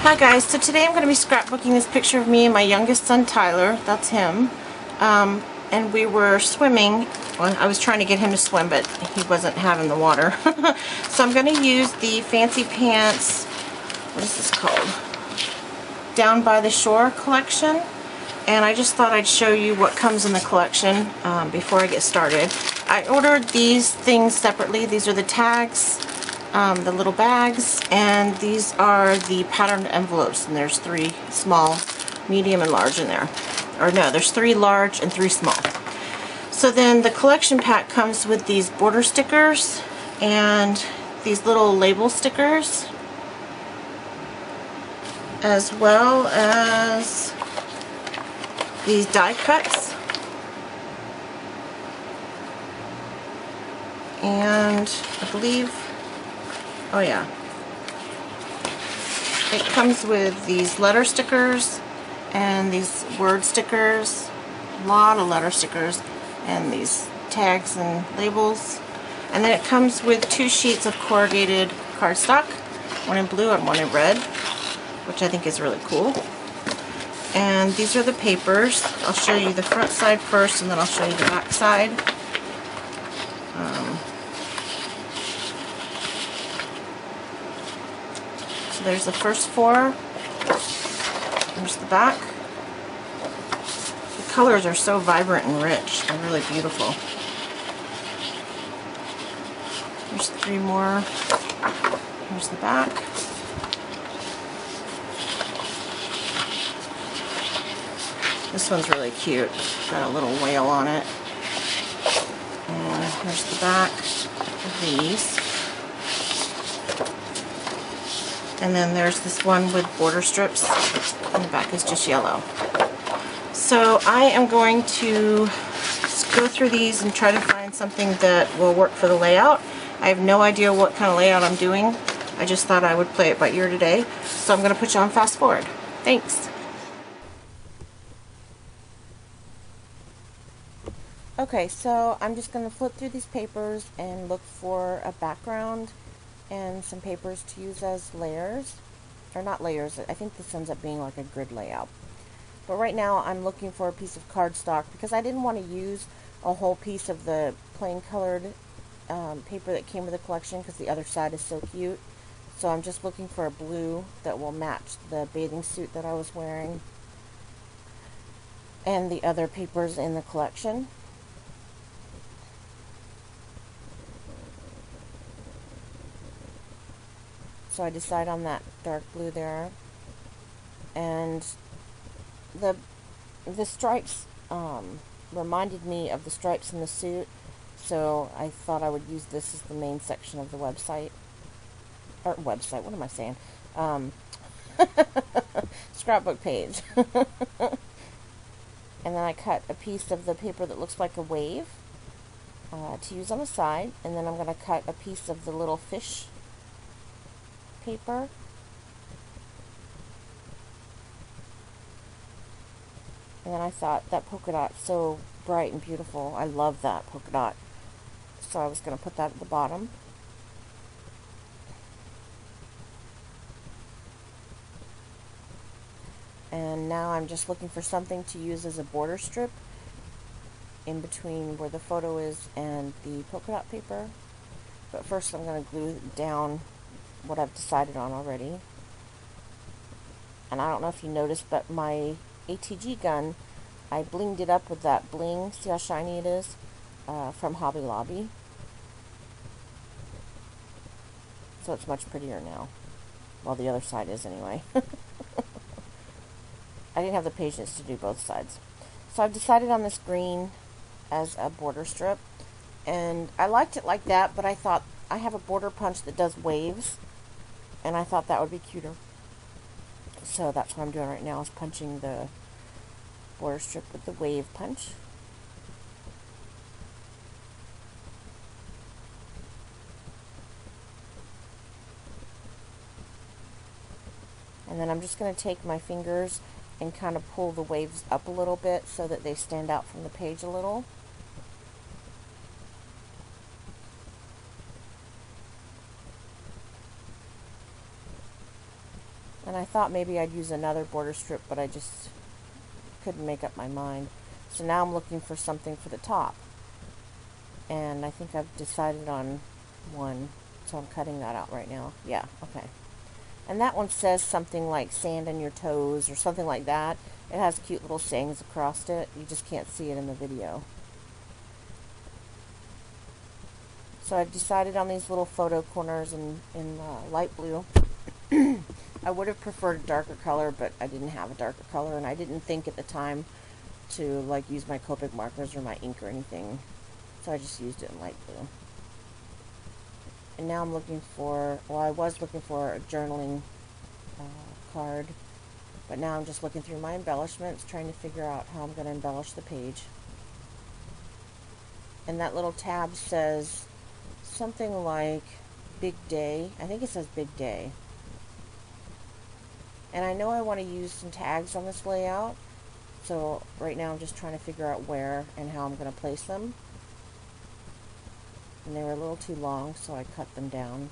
Hi guys, so today I'm going to be scrapbooking this picture of me and my youngest son Tyler, that's him, and we were swimming. Well, I was trying to get him to swim, but he wasn't having the water. So I'm going to use the Fancy Pants, what is this called? Down by the Shore collection, and I just thought I'd show you what comes in the collection before I get started. I ordered these things separately. These are the tags, the little bags, and these are the patterned envelopes, and there's 3 small, medium, and large in there. Or no, there's 3 large and 3 small. So then the collection pack comes with these border stickers and these little label stickers, as well as these die cuts, and I believe, oh yeah, it comes with these letter stickers and these word stickers, a lot of letter stickers, and these tags and labels. And then it comes with 2 sheets of corrugated cardstock, one in blue and one in red, which I think is really cool. And these are the papers. I'll show you the front side first, and then I'll show you the back side. So there's the first 4. There's the back. The colors are so vibrant and rich. They're really beautiful. There's 3 more. Here's the back. This one's really cute. Got a little whale on it. And here's the back of these. And then there's this one with border strips, and the back is just yellow. So I am going to go through these and try to find something that will work for the layout. I have no idea what kind of layout I'm doing. I just thought I would play it by ear today. So I'm going to put you on fast forward. Thanks. Okay, so I'm just going to flip through these papers and look for a background and some papers to use as layers. Or not layers, I think this ends up being like a grid layout. But right now I'm looking for a piece of cardstock because I didn't want to use a whole piece of the plain colored paper that came with the collection because the other side is so cute. So I'm just looking for a blue that will match the bathing suit that I was wearing and the other papers in the collection. So I decide on that dark blue there, and the stripes reminded me of the stripes in the suit, so I thought I would use this as the main section of the website, or website, what am I saying, scrapbook page. And then I cut a piece of the paper that looks like a wave to use on the side, and then I'm going to cut a piece of the little fish paper. And then I thought that polka dot's so bright and beautiful. I love that polka dot. So I was going to put that at the bottom. And now I'm just looking for something to use as a border strip in between where the photo is and the polka dot paper. But first I'm going to glue down what I've decided on already. And I don't know if you noticed, but my ATG gun, I blinged it up with that bling. See how shiny it is? From Hobby Lobby. So it's much prettier now. Well, the other side is anyway. I didn't have the patience to do both sides. So I've decided on this green as a border strip. And I liked it like that, but I thought I have a border punch that does waves, and I thought that would be cuter. So that's what I'm doing right now, is punching the border strip with the wave punch. And then I'm just going to take my fingers and kind of pull the waves up a little bit so that they stand out from the page a little. And I thought maybe I'd use another border strip, but I just couldn't make up my mind. So now I'm looking for something for the top. And I think I've decided on one, so I'm cutting that out right now. Yeah, okay. And that one says something like sand in your toes or something like that. It has cute little sayings across it. You just can't see it in the video. So I've decided on these little photo corners in light blue. I would have preferred a darker color, but I didn't have a darker color, and I didn't think at the time to like use my Copic markers or my ink or anything. So I just used it in light blue. And now I'm looking for, well, I was looking for a journaling card, but now I'm just looking through my embellishments, trying to figure out how I'm going to embellish the page. And that little tab says something like Big Day. I think it says Big Day. And I know I want to use some tags on this layout, so right now I'm just trying to figure out where and how I'm going to place them. And they were a little too long, so I cut them down.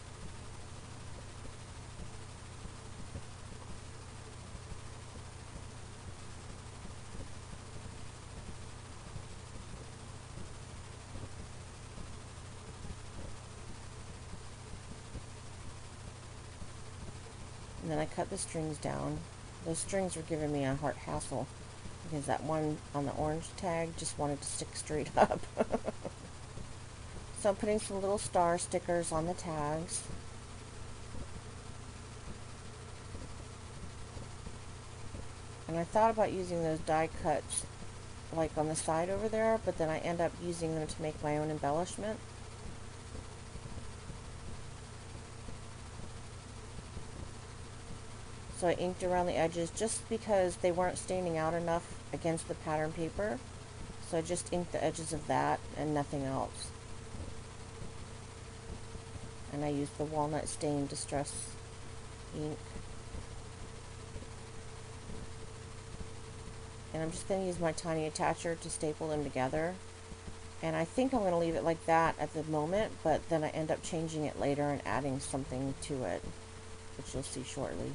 And then I cut the strings down. Those strings were giving me a heart hassle because that one on the orange tag just wanted to stick straight up. So I'm putting some little star stickers on the tags. And I thought about using those die cuts like on the side over there, but then I end up using them to make my own embellishment. So I inked around the edges just because they weren't standing out enough against the pattern paper. So I just inked the edges of that and nothing else. And I used the walnut stain distress ink. And I'm just going to use my tiny attacher to staple them together. And I think I'm going to leave it like that at the moment, but then I end up changing it later and adding something to it, which you'll see shortly.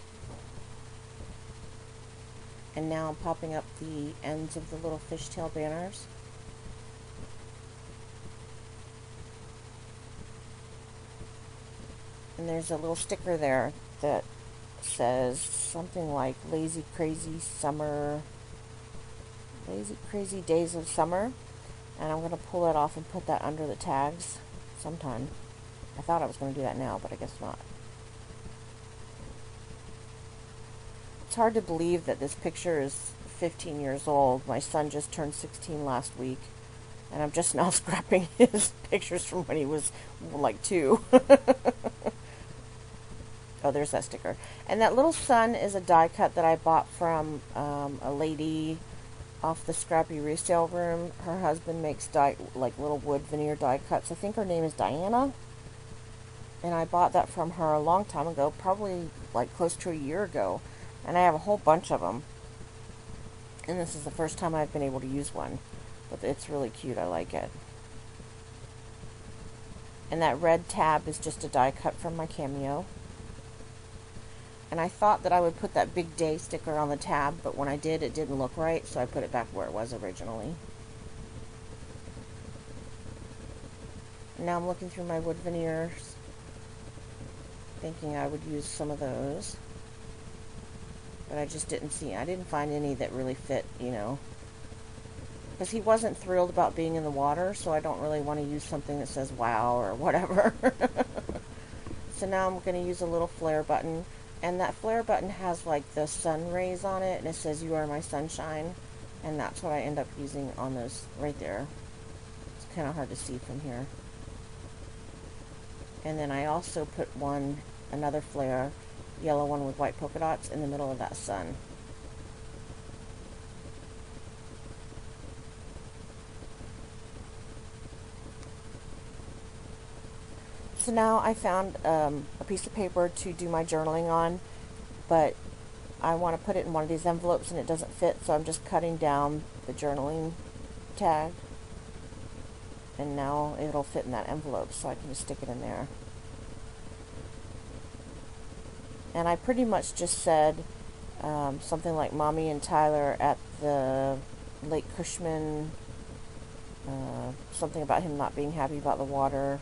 And now I'm popping up the ends of the little fishtail banners. And there's a little sticker there that says something like lazy crazy days of summer. And I'm going to pull it off and put that under the tags sometime. I thought I was going to do that now, but I guess not. It's hard to believe that this picture is 15 years old. My son just turned 16 last week, and I'm just now scrapping his pictures from when he was like 2. Oh, there's that sticker. And that little sun is a die cut that I bought from a lady off the Scrappy Resale Room. Her husband makes like little wood veneer die cuts. I think her name is Diana. And I bought that from her a long time ago, probably like close to a year ago. And I have a whole bunch of them. And this is the first time I've been able to use one. But it's really cute. I like it. And that red tab is just a die cut from my Cameo. And I thought that I would put that Big Day sticker on the tab, but when I did, it didn't look right, so I put it back where it was originally. Now I'm looking through my wood veneers, thinking I would use some of those. But I just didn't find any that really fit, you know. Because he wasn't thrilled about being in the water, so I don't really want to use something that says wow or whatever. So now I'm going to use a little flare button. And that flare button has like the sun rays on it, and it says "You are my sunshine," and that's what I end up using on those right there. It's kind of hard to see from here. And then I also put another flare, yellow one with white polka dots, in the middle of that sun. So now I found a piece of paper to do my journaling on, but I want to put it in one of these envelopes and it doesn't fit, so I'm just cutting down the journaling tag, and now it'll fit in that envelope, so I can just stick it in there. And I pretty much just said something like Mommy and Tyler at the Lake Cushman, something about him not being happy about the water.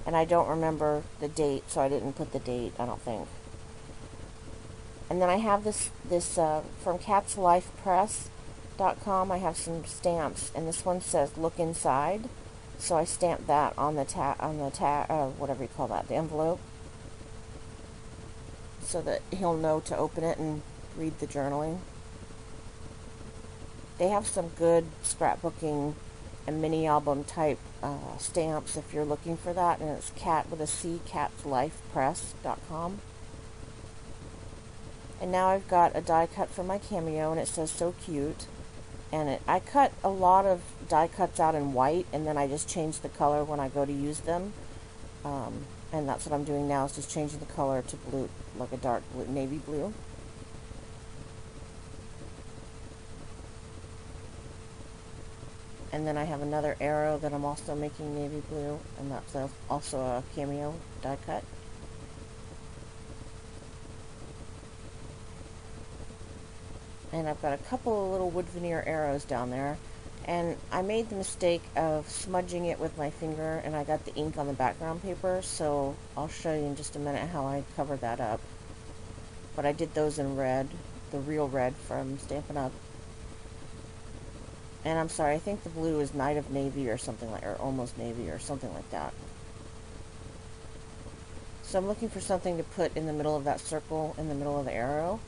And I don't remember the date, so I didn't put the date, I don't think. And then I have this from catslifepress.com. I have some stamps, and this one says "Look Inside," so I stamped that on the whatever you call that, the envelope, so that he'll know to open it and read the journaling. They have some good scrapbooking and mini album type stamps if you're looking for that, and it's cat with a C, catslifepress.com. And now I've got a die cut for my cameo, and it says "So Cute." And I cut a lot of die cuts out in white, and then I just change the color when I go to use them. And that's what I'm doing now, is just changing the color to blue, like a dark blue, navy blue. And then I have another arrow that I'm also making navy blue, and that's also a cameo die cut. And I've got a couple of little wood veneer arrows down there, and I made the mistake of smudging it with my finger, and I got the ink on the background paper, so I'll show you in just a minute how I covered that up. But I did those in red, the real red from Stampin' Up. And I'm sorry, I think the blue is Night of Navy or something like, or almost navy or something like that. So I'm looking for something to put in the middle of that circle, in the middle of the arrow.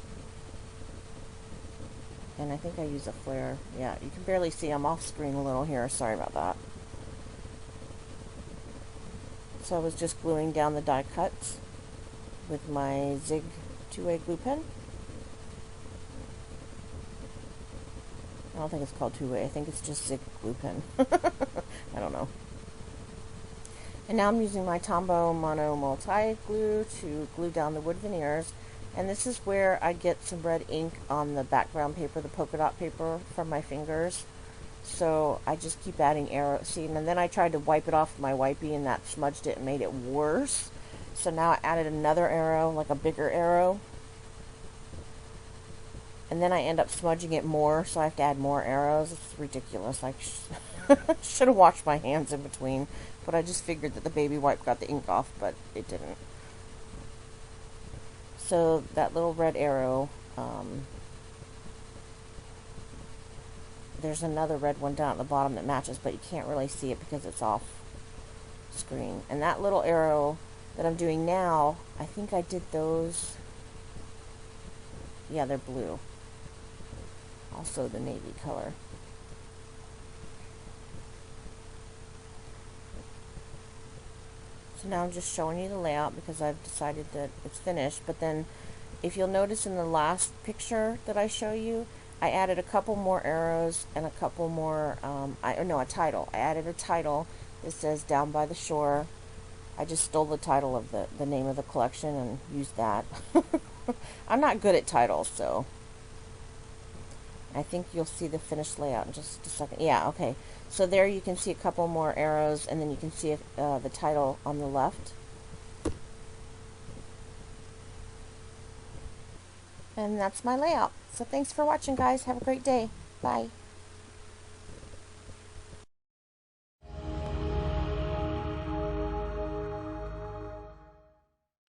And I think I use a flare. Yeah, you can barely see. I'm off screen a little here. Sorry about that. So I was just gluing down the die cuts with my Zig 2-way glue pen. I don't think it's called 2-way. I think it's just Zig glue pen. I don't know. And now I'm using my Tombow Mono Multi Glue to glue down the wood veneers. And this is where I get some red ink on the background paper, the polka dot paper, from my fingers. So I just keep adding arrows. See, and then I tried to wipe it off with my wipey, and that smudged it and made it worse. So now I added another arrow, like a bigger arrow. And then I end up smudging it more, so I have to add more arrows. It's ridiculous. I should have washed my hands in between. But I just figured that the baby wipe got the ink off, but it didn't. So that little red arrow, there's another red one down at the bottom that matches, but you can't really see it because it's off screen. And that little arrow that I'm doing now, I think I did those, yeah, they're blue. Also the navy color. So now I'm just showing you the layout because I've decided that it's finished. But then if you'll notice in the last picture that I show you, I added a couple more arrows and a couple more, a title. I added a title that says "Down by the Shore." I just stole the title of the name of the collection and used that. I'm not good at titles, so I think you'll see the finished layout in just a second. Yeah, okay. So there you can see a couple more arrows, and then you can see the title on the left. And that's my layout. So thanks for watching, guys. Have a great day. Bye.